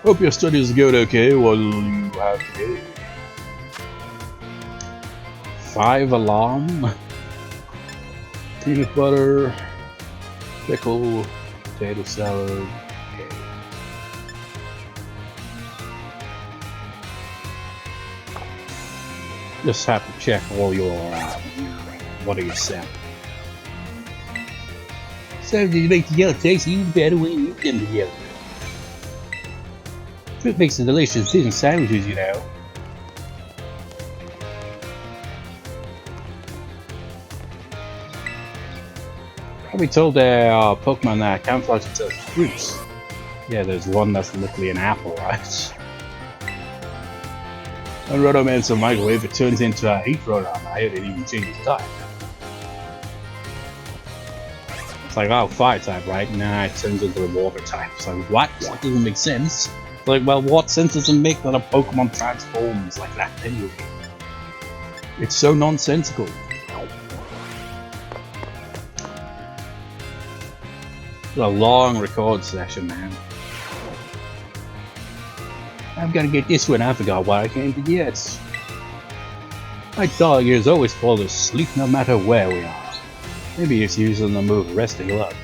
Hope your studies are going okay. What do you have today? 5 alarm, peanut butter, pickle, potato salad. Okay. Just have to check all your what are you selling? So to make together tastes even better when you eat them together. Fruit makes a delicious chicken sandwiches, you know. I've been told there are Pokemon that camouflage themselves as fruits. Yeah, there's one that's literally an apple, right? When Rotom enters a microwave, it turns into a heat Rotom. I heard it even changes type. It's like, oh, fire type, right? Nah, it turns into a water type. It's like, what? That doesn't make sense. It's like, well, what sense does it make that a Pokemon transforms like that anyway? It's so nonsensical. It's a long record session, man. I've got to get this one. I forgot what I came to get. My dog here is always full of sleep no matter where we are. Maybe he's using the move resting up.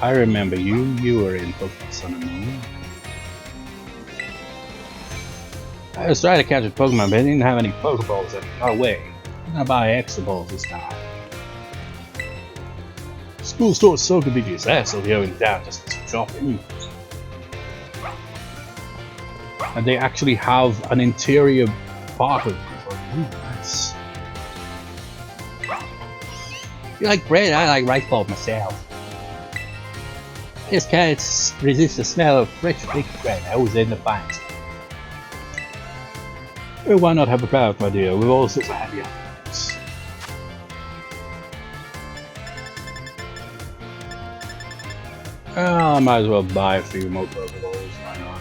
I remember you. You were in Pokemon Sun and Moon. I was trying to catch a Pokemon, but I didn't have any Pokeballs that got away. I'm gonna buy extra balls this time. School store's so convenient, so we're going down just for shopping. And they actually have an interior part of it. Ooh, nice. You like bread? I like rice balls myself. This can't resist the smell of fresh baked bread. I always end up buying some. Well, why not have a crowd, my dear? We're all sorts of happy hours. I might as well buy a few more Pokeballs. Why not?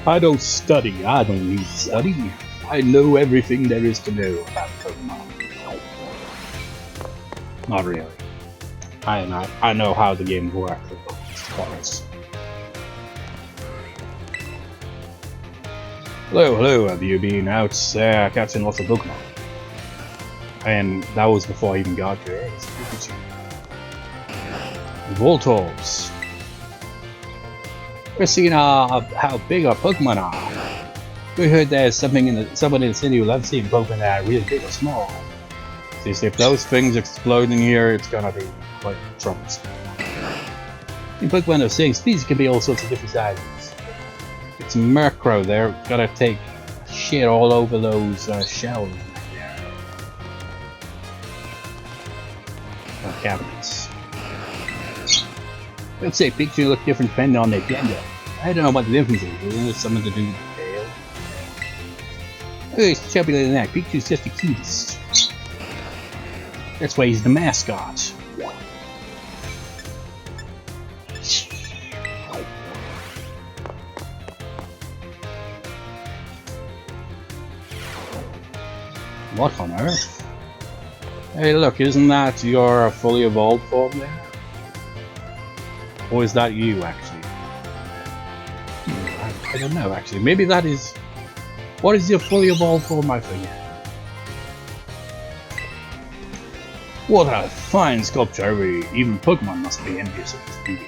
I don't study. I don't need to study. I know everything there is to know about Pokemon. Not really. I know how the game works. Hello, have you been out catching lots of Pokemon? And that was before I even got here. Voltorbs. We're seeing how big our Pokemon are. We heard there's someone in the city who loves seeing Pokemon that are really big or small. See, if those things explode in here, it's gonna be quite troublesome. In Pokemon of same species can be all sorts of different sizes. It's Murkrow, they're gonna take shit all over those shells. Or cabinets. Let's say pictures look different depending on their gender. I don't know what the difference is. There's something to do with the tail. Oh, it's chubby little neck. Pikachu's just the cutest. That's why he's the mascot. What on earth? Hey, look, isn't that your fully evolved form there? Or is that you, actually? I don't know, actually. Maybe that is... What is your fully evolved form, I forget? What a fine sculpture. Even Pokemon must be envious of this beauty.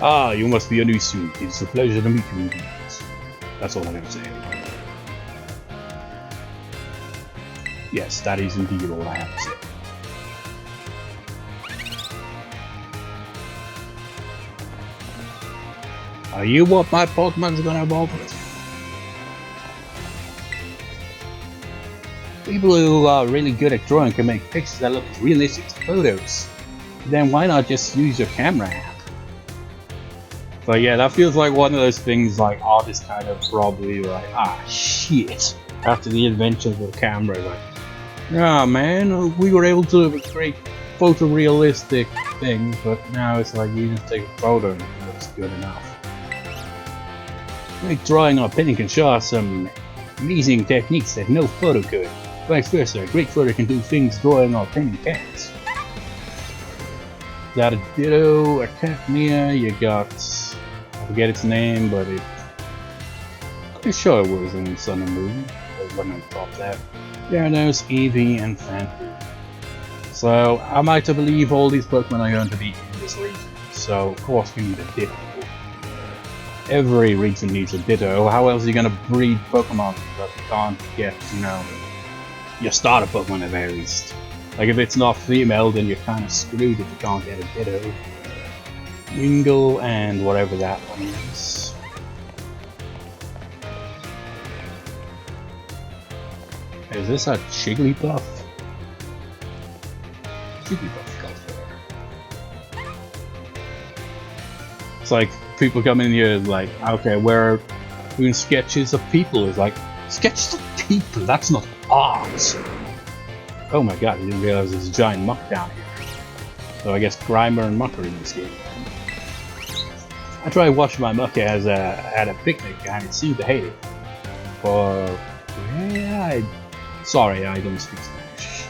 Ah, you must be a new student. It's a pleasure to meet you. That's all I'm going to say. Yes, that is indeed all I have to say. Are you what my Pokemon's gonna evolve with? People who are really good at drawing can make pictures that look as realistic as photos. Then why not just use your camera app? But yeah, that feels like one of those things like artists kind of probably like, ah shit. After the invention of the camera, like, yeah man, we were able to create photorealistic things, but now it's like you just take a photo and it looks good enough. Great drawing or painting can show off some amazing techniques that no photo could. Vice versa, a great photo can do things drawing or painting can't. That a Ditto, a Academia, you got, I forget its name, but pretty sure it was in Sun and Moon. When I thought that. Gyarados, Eevee, and Phantom. So I'm like to believe all these Pokemon are going to be in this region. So of course we need a Ditto. Every region needs a Ditto. How else are you gonna breed Pokemon that you can't get, you know, your starter Pokemon at very least? Like if it's not female, then you're kind of screwed if you can't get a Ditto. Wingull and whatever that one is. Is this a Jigglypuff? Jigglypuff culture. It's like people come in here like, okay, we're doing sketches of people. It's like, sketches of people? That's not art! Oh my god, I didn't realize there's a giant muck down here. So I guess Grimer and Muck are in this game. I tried watching my Muck at a picnic and it seemed to hate it. But yeah, sorry, I don't speak Spanish.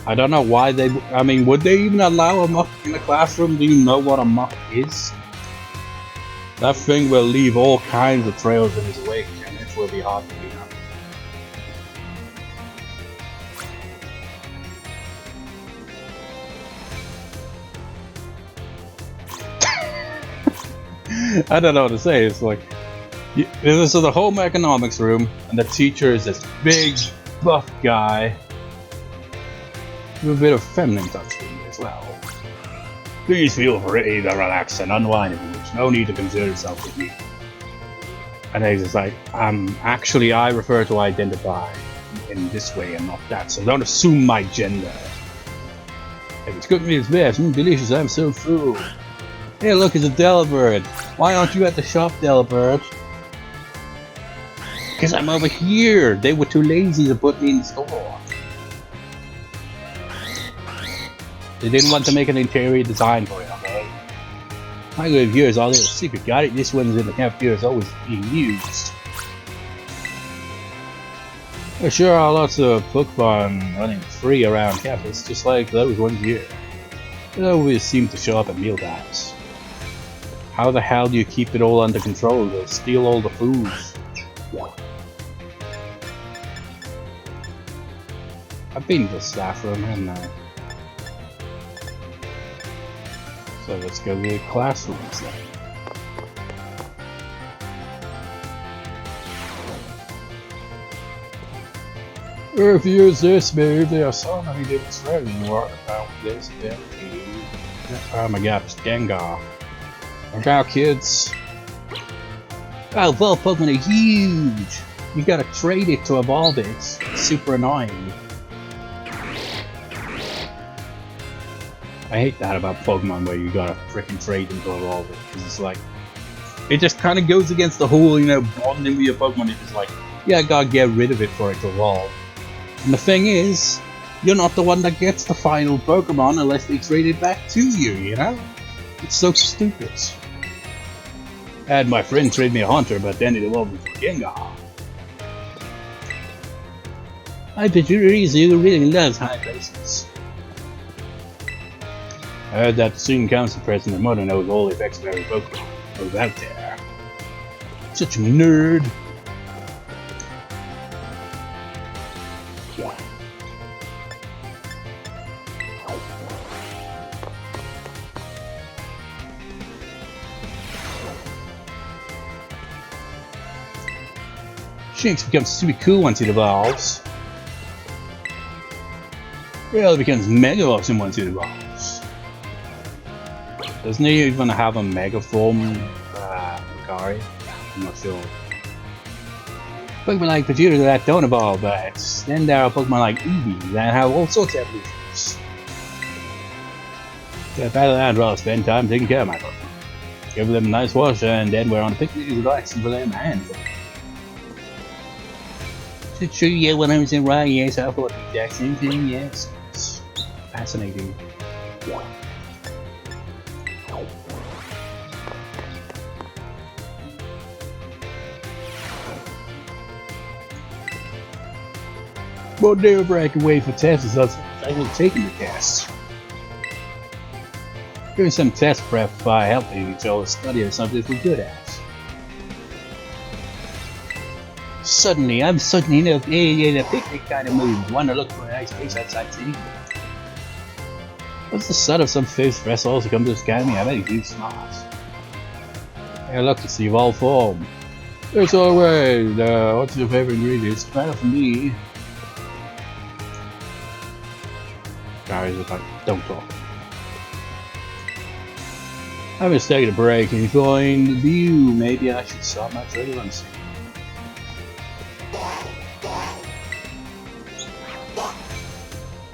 I don't know why they. I mean, would they even allow a Muck in the classroom? Do you know what a Muck is? That thing will leave all kinds of trails in his wake, and it will be hard to clean up. I don't know what to say. It's like this is the home economics room, and the teacher is this big, buff guy with a bit of feminine touch to him as well. Please feel free to relax and unwind. There's no need to concern yourself with me. And he's just like, actually, I refer to identify in this way and not that, so don't assume my gender. If it's cooking its best, delicious, I'm so full. Hey, look, it's a Delibird. Why aren't you at the shop, Delibird? Because I'm over here. They were too lazy to put me in the store. They didn't want to make an interior design for it, okay? My good viewers, all little secret, got it? This one's in the cafeteria, is always being used. There sure are lots of Pokemon running free around campus, just like those ones here. They always seem to show up at mealtimes. How the hell do you keep it all under control? They'll steal all the food. I've been to the staff room, haven't I? So let's go to the classrooms then. If you use this move, there are so many different strategies to work about this ability. Oh my god, it's Gengar. Look out, kids. Oh, evolved Pokemon are huge! You gotta trade it to evolve it. It's super annoying. I hate that about Pokemon where you gotta frickin' trade them to evolve it, because it's like, it just kinda goes against the whole, you know, bonding with your Pokemon. It's just like, yeah, I gotta get rid of it for it to evolve. And the thing is, you're not the one that gets the final Pokemon unless they trade it back to you, you know? It's so stupid. I had my friend trade me a Haunter, but then it evolved into Gengar. I bet you really loves high places. I heard that the student council president Nemona knows all the effects of every Pokemon who's out there. Such a nerd. Shinx becomes super cool once it evolves. Well, it becomes Mega awesome once it evolves. Doesn't he even have a Mega form, Lucario? I'm not sure. Pokemon like Vegeta that don't evolve, but then there are Pokemon like Eevee that have all sorts of evolutions. So if I would rather spend time taking care of my Pokemon. Give them a nice wash and then we're on a picnic relaxing for them and for them. It's true, yeah, when I was in Rye, yes, I thought the exact same thing, yes. Fascinating. But they were breaking away for tests is us actually taking the tests. Doing some test prep by helping each other study or something we're good at. Suddenly, I'm suddenly in a picnic kind of mood. Want to look for a nice place outside city. What's the son of some face vessels to come to scam me? I bet he's smart. Hey, look, it's the evolved form. It's always, what's your favorite ingredient? It's better for me. Guys, like, don't talk. I'm just taking a break and enjoying the view. Maybe I should start my relevancy.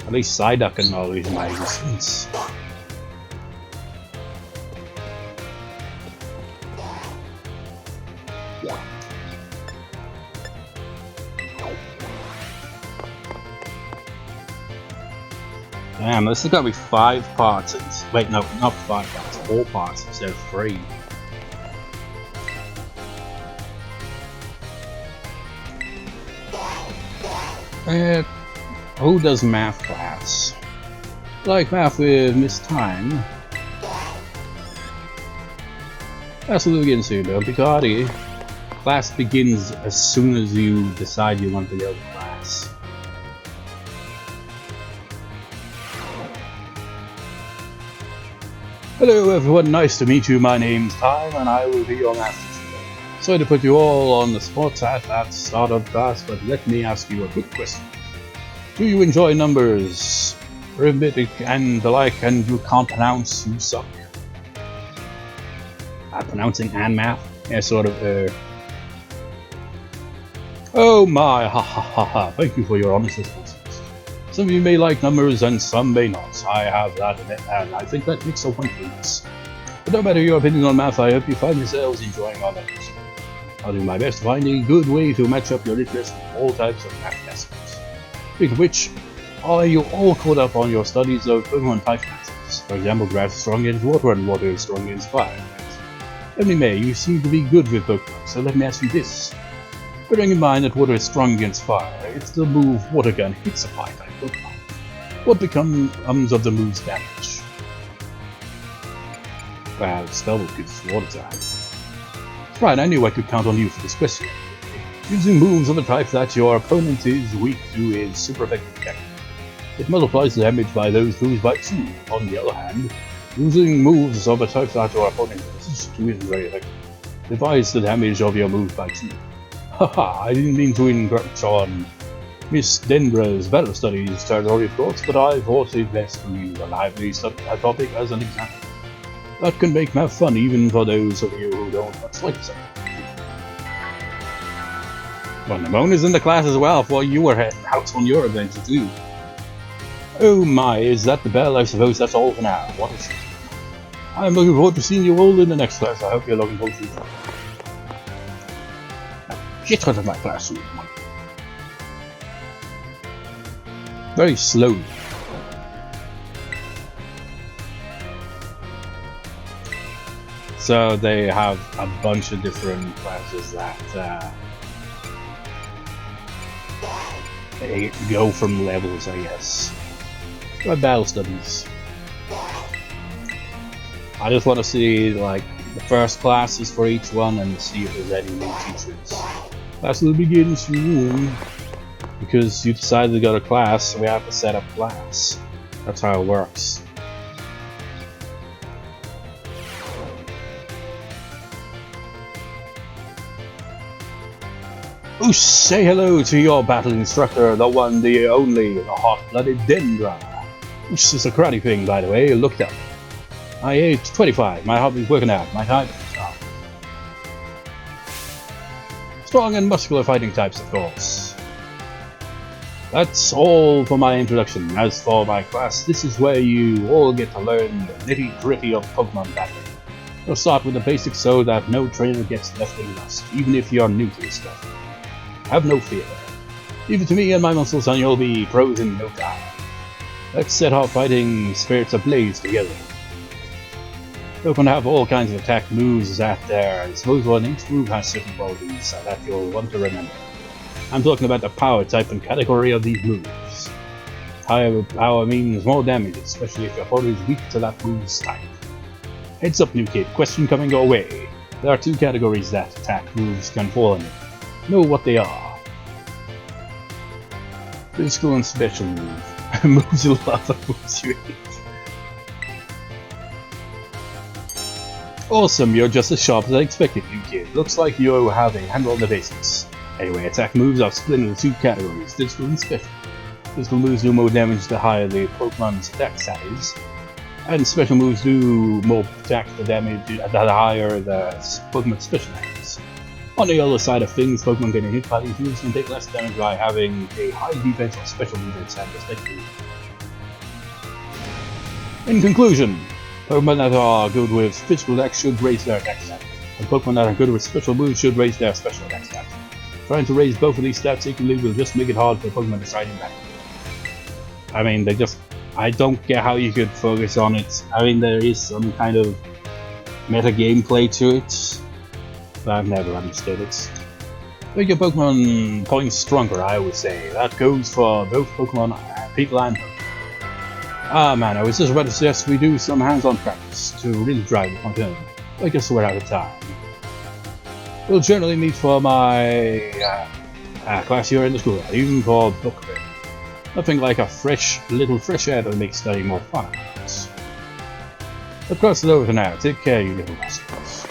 At least Psyduck can acknowledge my existence. Damn, this has got to be 5 parts. Wait, no, not 5 parts, 4 parts instead of 3. Who does math class? Like math with Miss Time. That's what we get into, though. Picardy. Class begins as soon as you decide you want to go to class. Hello everyone, nice to meet you. My name's Time and I will be your math teacher. Sorry to put you all on the spot at the start of class, but let me ask you a quick question. Do you enjoy numbers, arithmetic and the like, and you can't pronounce, you suck? Pronouncing and math? Yeah, sort of, Oh my, ha ha ha ha, thank you for your honest responses. Some of you may like numbers and some may not. I have that and I think that makes a difference. But no matter your opinion on math, I hope you find yourselves enjoying our lessons. I'll do my best to find a good way to match up your interest in all types of math lessons. Speaking of which, are you all caught up on your studies of Pokemon type classes? For example, grass is strong against water and water is strong against fire. Only May, you seem to be good with Pokemon, so let me ask you this. Bearing in mind that water is strong against fire, if the move Water Gun hits a fire-type Pokemon, what becomes of the move's damage? Well, spell gives Water type. Right, I knew I could count on you for this question. Using moves of a type that your opponent is weak to is super effective attack. It multiplies the damage by those moves by 2. On the other hand, using moves of a type that your opponent resistance to is very effective. Divide the damage of your move by 2. Haha, I didn't mean to encroach on Miss Denbra's battle studies territory, of course, but I thought it best to use a lively topic as an example. That can make math fun even for those of you who don't much like the subject. Well, Nemona's in the class as well, for you were heading out on your adventure too. Oh my, is that the bell? I suppose that's all for now. What is it? I'm looking forward to seeing you all in the next class. I hope you're looking forward to it. Get out of my classroom. Very slowly. So they have a bunch of different classes that they go from levels, I guess. Or battle studies. I just want to see like the first classes for each one and see if there's any new teachers. Class will begin soon. Because you decided to go to class, we have to set up class. That's how it works. Oh, say hello to your battle instructor, the one, the only, the hot-blooded Dendra. This is a karate thing, by the way, looked up. My age 25, my hobby's working out, my type strong and muscular fighting types, of course. That's all for my introduction. As for my class, this is where you all get to learn the nitty-gritty of Pokemon battling. We'll start with the basics so that no trainer gets left in dust, even if you're new to this stuff. Have no fear. Leave it to me and my muscles and you'll be pros in no time. Let's set our fighting spirits ablaze together. Pokemon have all kinds of attack moves out there, and suppose one each move has certain qualities that you'll want to remember. I'm talking about the power type and category of these moves. Higher power means more damage, especially if your opponent is weak to that move's type. Heads up, new kid, question coming your way. There are two categories that attack moves can fall under. Know what they are. Physical and special move. Moves a lot of moves you hate. Awesome, you're just as sharp as I expected, new kid. Looks like you have a handle on the basics. Anyway, attack moves are split into two categories, physical and special. Physical moves do more damage the higher the Pokemon's attack stat is, and special moves do more attack the damage the higher the Pokemon's special is. On the other side of things, Pokemon getting hit by these moves can take less damage by having a high defense or special defense and respectively. In conclusion, Pokemon that are good with physical attacks should raise their attack stat, and Pokemon that are good with special moves should raise their special attack stat. Trying to raise both of these stats equally will just make it hard for Pokemon to fight in battle. I mean, I don't get how you could focus on it. I mean, there is some kind of meta gameplay to it, but I've never understood it. Make your Pokemon points stronger, I would say. That goes for both Pokemon, people and Pokemon. Ah man, I was just about to suggest we do some hands-on practice to really drive the point home. I guess we're out of time. We'll generally meet for my class here in the school, even called book fair. Nothing like a little fresh air to make studying more fun. Of course, it's over for now. Take care, you little rascals.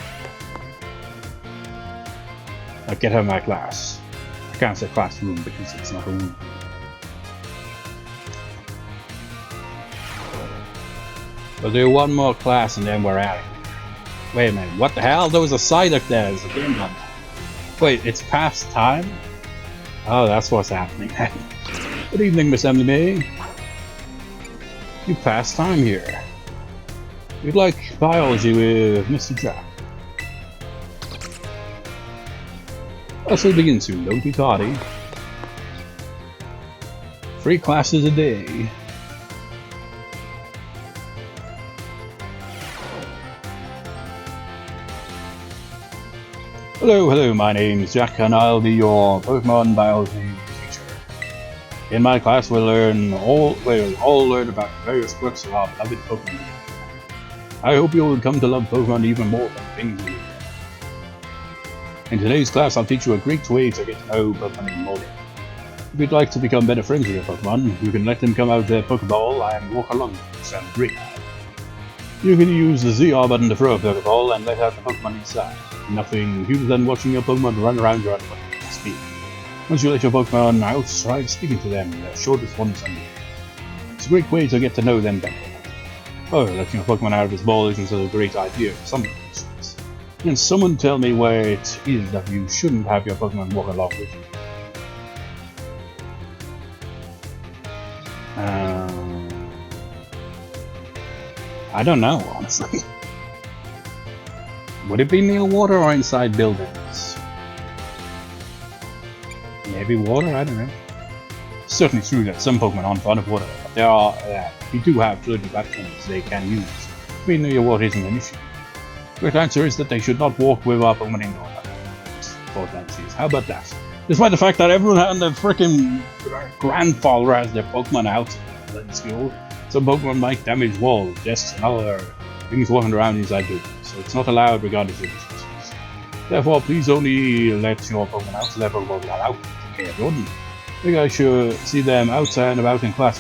Now get her my class. I can't say classroom because it's not a room. We'll do one more class and then we're out of here. Wait a minute, what the hell? There was a Psyduck there. There's a game done. Wait, it's past time? Oh, that's what's happening. Good evening, Miss Emily May. You passed time here. You'd like biology with Mr. Jack. Class will begin soon, don't be tardy. 3 classes a day. Hello, my name's Jack and I'll be your Pokemon biology teacher. In my class we'll all learn about various quirks of our beloved Pokemon. I hope you'll come to love Pokemon even more than things you do. In today's class I'll teach you a great way to get to know Pokemon even more. If you'd like to become better friends with your Pokemon, you can let them come out of their Pokeball and walk along with you. Sounds great. You can use the ZR button to throw a Pokeball and let out the Pokemon inside. Nothing cuter than watching your Pokemon run around your Pokemon speed. Once you let your Pokemon out, try speaking to them, their shortest ones on you. It's a great way to get to know them better. Oh, letting your Pokemon out of its ball isn't such a great idea for some reasons. Can someone tell me where it is that you shouldn't have your Pokemon walk along with you? I don't know, honestly. Would it be near water or inside buildings? Maybe water? I don't know. It's certainly true that some Pokemon aren't fond of water, but we do have certain platforms they can use. We know your water isn't an issue. The correct answer is that they should not walk with our Pokemon indoor. How about that? Despite the fact that everyone and their freaking grandfather has their Pokemon out in school, some Pokemon might damage walls, desks, and other things walking around inside buildings, so it's not allowed regardless of restrictions. Therefore, please only let your Pokemon out to their Pokemon out. Okay, everyone. I think I should see them outside and about in class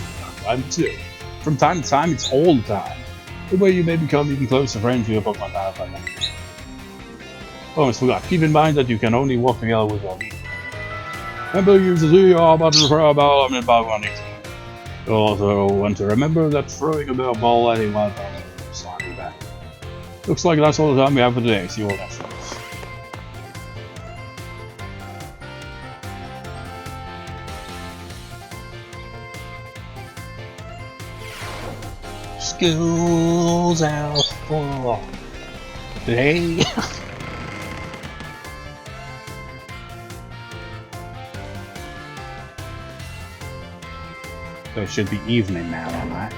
from time to time, it's all the time. The way you may become even closer friends with your Pokemon like that. Almost forgot. Keep in mind that you can only walk together with your leader. Remember, use the ZR button for a ball and Pokemon it. You also want to remember that throwing a ball at a wild Pokemon is not bad. Looks like that's all the time we have for today. See you all next time. School's out for today. So it should be evening now, am I?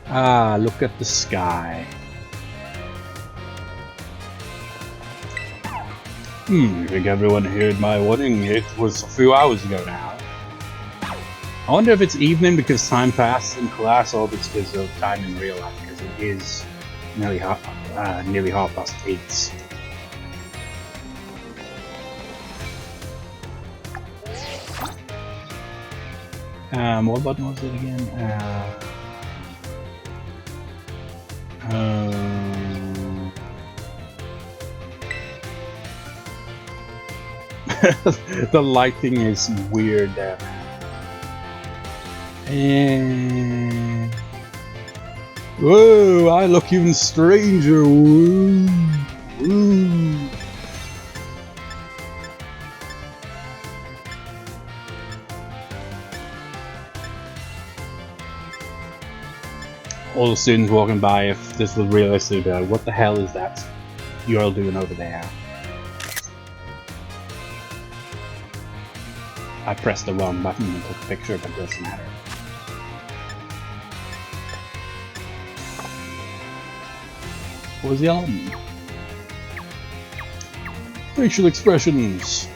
Ah, look at the sky. I think everyone heard my warning. It was a few hours ago now. I wonder if it's evening because time passed in class or it's because of time in real life, because it is nearly half past 8. What button was it again? The lighting is weird there. And whoa, I look even stranger. Woo. Woo. All the students walking by, if this was realistic, what the hell is that you're all doing over there? I pressed the wrong button and took a picture, but it doesn't matter. What was yelling? Facial expressions.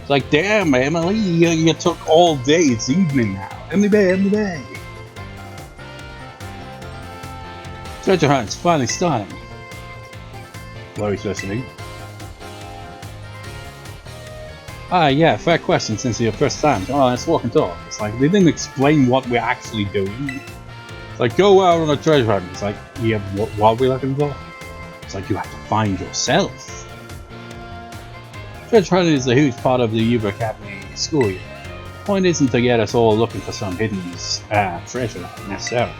It's like, damn, Emily, you took all day. It's evening now. Emily Bay. Treasure hunt's finally starting. What are we supposed to do? Ah, yeah, fair question since it's your first time. Oh, let's walk and talk. It's like, they didn't explain what we're actually doing. It's like, go out on a treasure hunt. It's like, yeah, what are we looking for? It's like, you have to find yourself. Treasure hunting is a huge part of the Uber Academy school year. The point isn't to get us all looking for some hidden treasure, necessarily.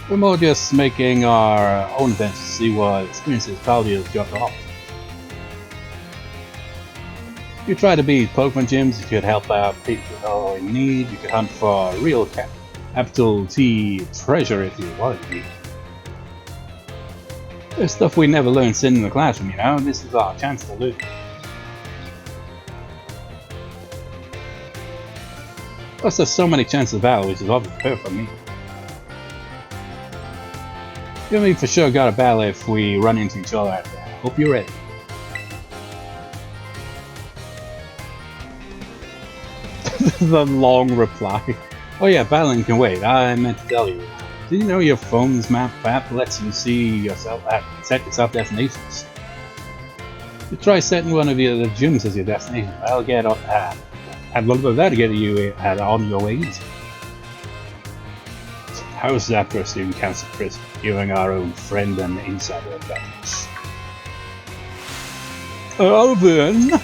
We're more just making our own events to see what experiences Claudia has got off. You try to beat Pokemon gyms, you could help out people in need, you could hunt for real capital T treasure if you wanted to be. There's stuff we never learned sitting in the classroom, you know, and this is our chance to learn. Plus there's so many chances of battle, which is obviously perfect for me. You and me for sure got a battle if we run into each other out there. Hope you're ready. The long reply. Oh yeah, battling can wait. I meant to tell you. Did you know your phone's map app lets you see yourself set yourself destinations? You try setting one of the gyms as your destination. I'll get I'd love that to get you on your way easy. How's that for a student council, Chris? Giving our own friend an insider advantage. Oh then.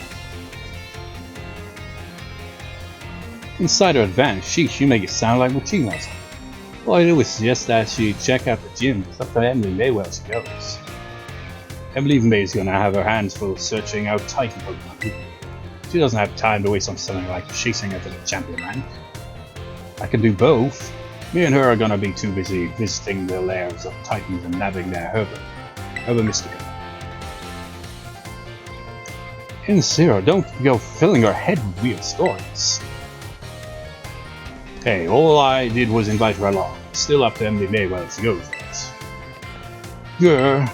Insider advantage? Sheesh, you make it sound like what she knows. All I do is suggest that she check out the gym. It's up to Emily May where she goes. Emily May's gonna have her hands full searching out Titan Pokemon. She doesn't have time to waste on something like chasing after the champion rank. I can do both. Me and her are gonna be too busy visiting the lairs of Titans and nabbing their Herba Mystica. And Sarah, don't go filling her head with weird stories. Hey, all I did was invite her along. Still up to Emily May where she goes. Yeah.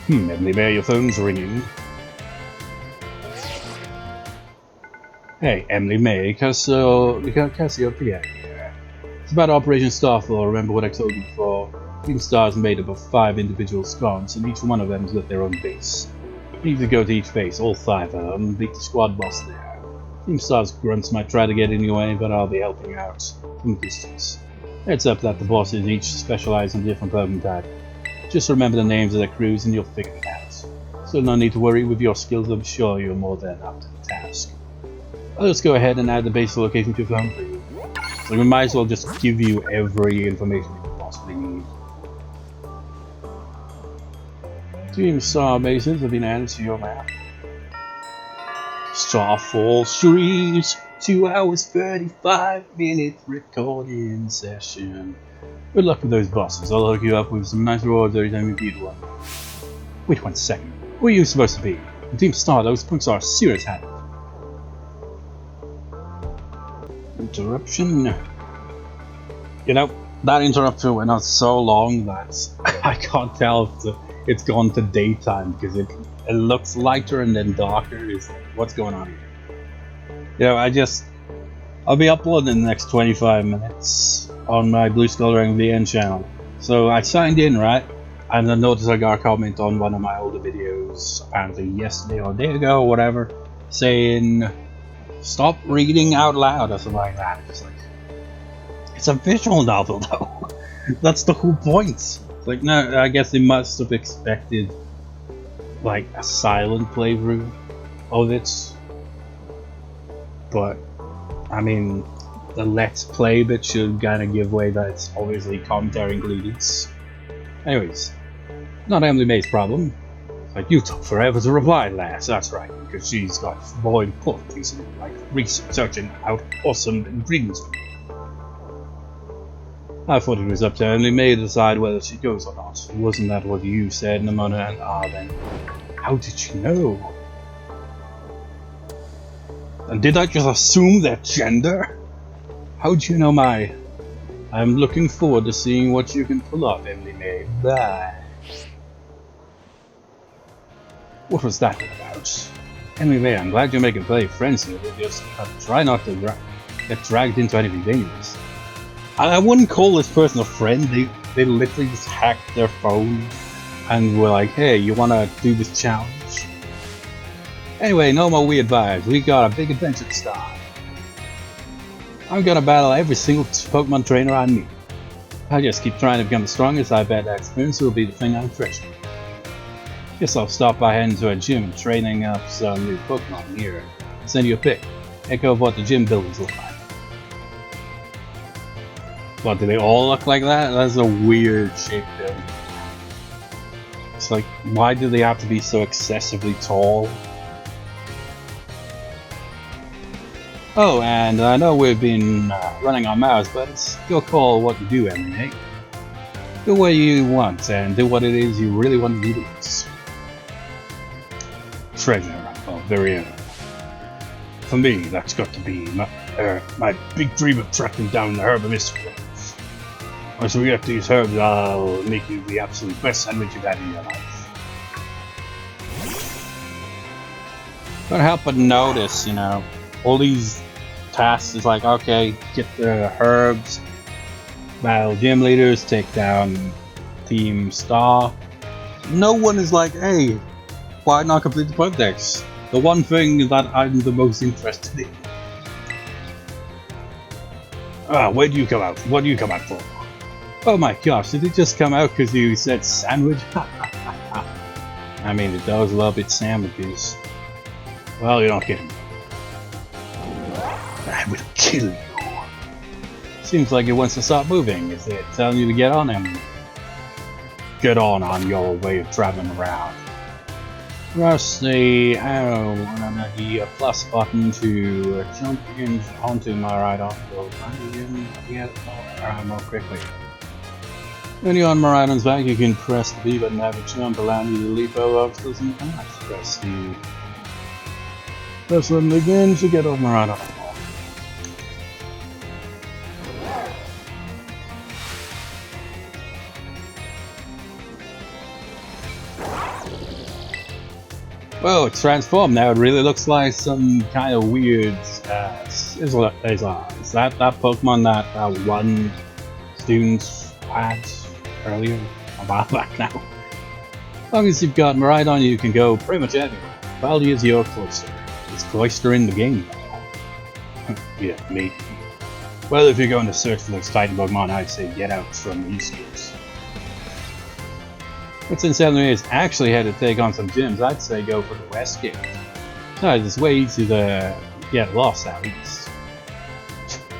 Emily May, your phone's ringing. Hey, Emily May, Cassiopeia here. It's about Operation Starfall. Remember what I told you before? Team Star is made up of 5 individual squads, and each one of them has got their own base. You need to go to each base, all 5 of them, and beat the squad boss there. Team Star's grunts might try to get in your way, but I'll be helping out from a distance. It's up that the bosses each specialize in a different Pokemon type. Just remember the names of their crews and you'll figure it out. So no need to worry with your skills, I'm sure you're more than up to the task. I'll just go ahead and add the base location to your phone for you. So we might as well just give you every information you could possibly need. Team Star bases have been added to your map. Starfall Streams, 2 hours 35-minute recording session. Good luck with those bosses. I'll hook you up with some nice rewards every time you beat one. Wait 1 second. Who are you supposed to be? On Team Star, those punks are serious habit. Interruption. You know, that interruption went on so long that I can't tell if it's gone to daytime because it looks lighter and then darker. What's going on here? You know, I'll be uploading in the next 25 minutes on my Blue Skull Ring VN channel. So I signed in, right? And I noticed I got a comment on one of my older videos, apparently yesterday or a day ago or whatever, saying stop reading out loud or something like that. It's like, it's a visual novel though. That's the whole point. It's like, no, I guess they must have expected like a silent playthrough of it. But I mean, the let's play bit should kind of give way that it's obviously commentary included. Anyways, not Emily May's problem. Like, you took forever to reply, lass. That's right, because she's got more important things to do, like researching out awesome ingredients. I thought it was up to Emily May to decide whether she goes or not. Wasn't that what you said, Nemona? And then how did you know? And did I just assume their gender? How'd you know my... I'm looking forward to seeing what you can pull off, Emily May. Bye. What was that about? Emily May, I'm glad you're making plenty of friends here. Just try not to get dragged into anything dangerous. I wouldn't call this person a friend. They literally just hacked their phone and were like, hey, you wanna do this challenge? Anyway, no more weird vibes. We got a big adventure to start. I'm gonna battle every single Pokemon trainer I meet. I just keep trying to become the strongest. I bet that experience will be the thing I'm treasuring. Guess I'll stop by heading to a gym and training up some new Pokemon here. I'll send you a pic. Echo of what the gym buildings look like. What, do they all look like that? That's a weird shaped building. It's like, why do they have to be so excessively tall? Oh, and I know we've been running on miles, but it's your call what you do, Emily. Do what you want and do what it is you really want to do. Treasure, oh, very own. For me, that's got to be my big dream of tracking down the herb of mystery. Once we get these herbs, I'll make you the absolute best sandwich you've had in your life. Can't help but notice, you know, all these tasks is like, okay, get the herbs, battle gym leaders, take down Team Star. No one is like, hey, why not complete the Pokédex? The one thing that I'm the most interested in. Where do you come out? What do you come out for? Oh my gosh, did it just come out because you said sandwich? I mean, it does love its sandwiches. Well, you're not kidding. I will kill you. Seems like it wants to stop moving. Is it telling you to get on him? Get on your way of traveling around. Press the arrow and the plus button to jump in onto my right arm. Go more quickly. When you're on Miraidon's back, you can press the B button and have a jump, allowing you to leap over obstacles and press the button again to get off Miraidon. Whoa, it's transformed now. It really looks like some kind of weird. Is that Pokemon that one student had earlier? A while back now. As long as you've got Miraidon, you can go pretty much anywhere. Valdi is your cloister. Is cloister in the game? Yeah, maybe. Well, if you're going to search for those fighting Pokemon, I'd say get out from these games. But since Emily is actually had to take on some gyms, I'd say go for the West Gate. Besides, it's way easy to get lost out east.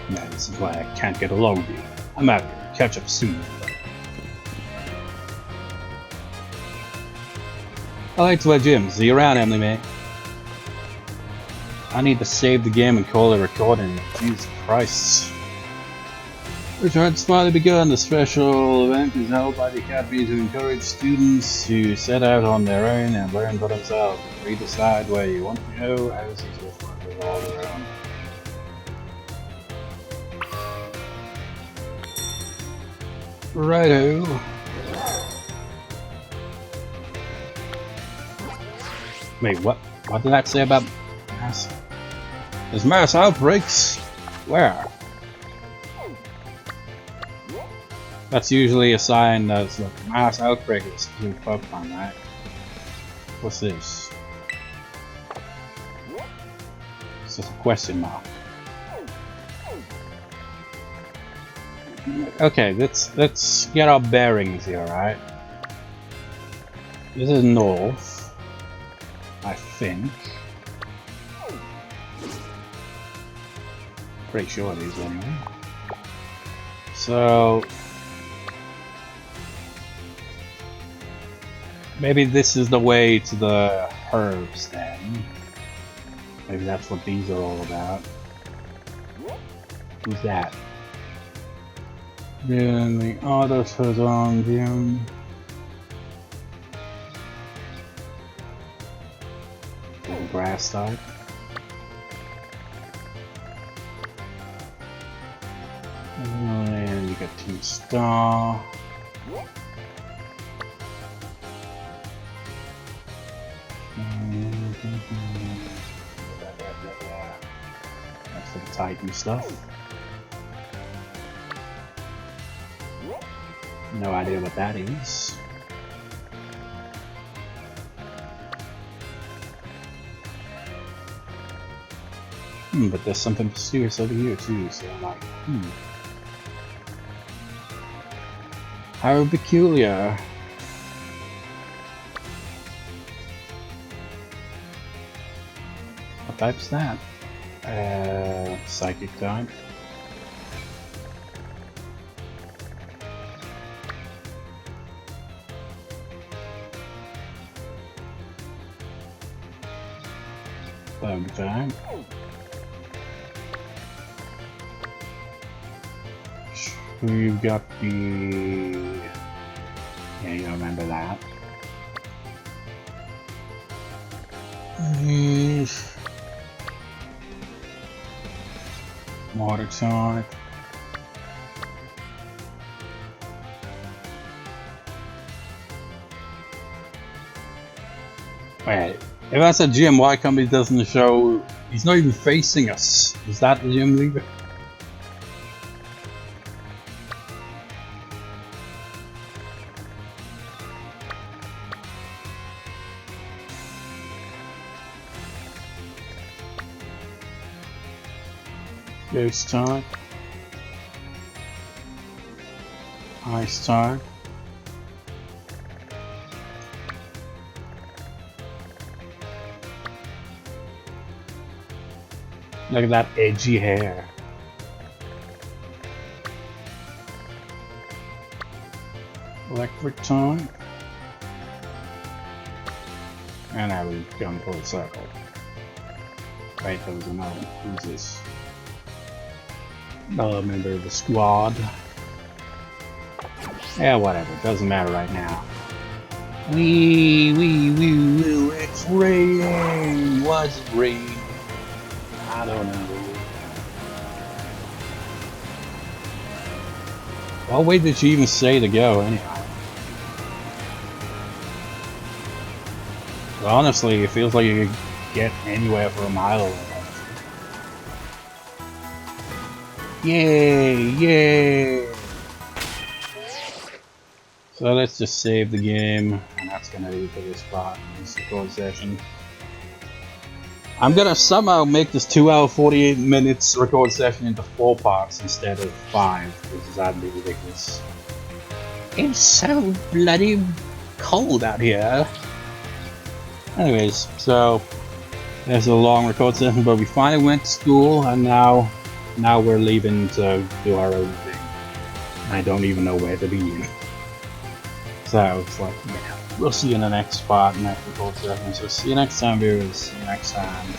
Yeah, this is why I can't get along with you. I'm out here. Catch up soon. I like to wear gyms. See you around, Emily May. I need to save the game and call it recording. Jesus Christ. Which had smartly begun, the special event is held by the Academy to encourage students to set out on their own and learn for themselves. If you decide where you want to go, houses will find it all around. Righto. Wait, what? What did that say about mass? There's mass outbreaks? Where? That's usually a sign that it's like a mass outbreak of a specific Pokemon, right? What's this? It's just a question mark. Okay, let's get our bearings here, right? This is north, I think. Pretty sure it is anyway. So maybe this is the way to the herbs then. Maybe that's what these are all about. Who's that? Then the others has on them. Grass type. And you got Team Star. That's for the Titan stuff. No idea what that is. But there's something mysterious over here too, so I'm like, How peculiar. What type's that? Psychic type. Bug type. We've got the... Yeah, you remember that. Water type. Wait, if that's a gym, why come it doesn't show... He's not even facing us. Is that the gym leader? Ghost type. Ice type. Look at that edgy hair. Electric type. And now we've gone full circle. Right, there was another one. Who's this? Another member of the squad. Yeah, whatever. Doesn't matter right now. It's raining. What's it raining? I don't know. What way did she even say to go, anyhow? Well, honestly, it feels like you could get anywhere for a mile away. Yay! Yay! So let's just save the game, and that's gonna be for this part in this record session. I'm gonna somehow make this 2 hour 48 minutes record session into 4 parts instead of 5, because that'd be ridiculous. It's so bloody cold out here. Anyways, so there's a long record session, but we finally went to school, and now we're leaving to do our own thing. I don't even know where to begin. So it's like, yeah, we'll see you in the next part, next record session. So see you next time, viewers. See you next time.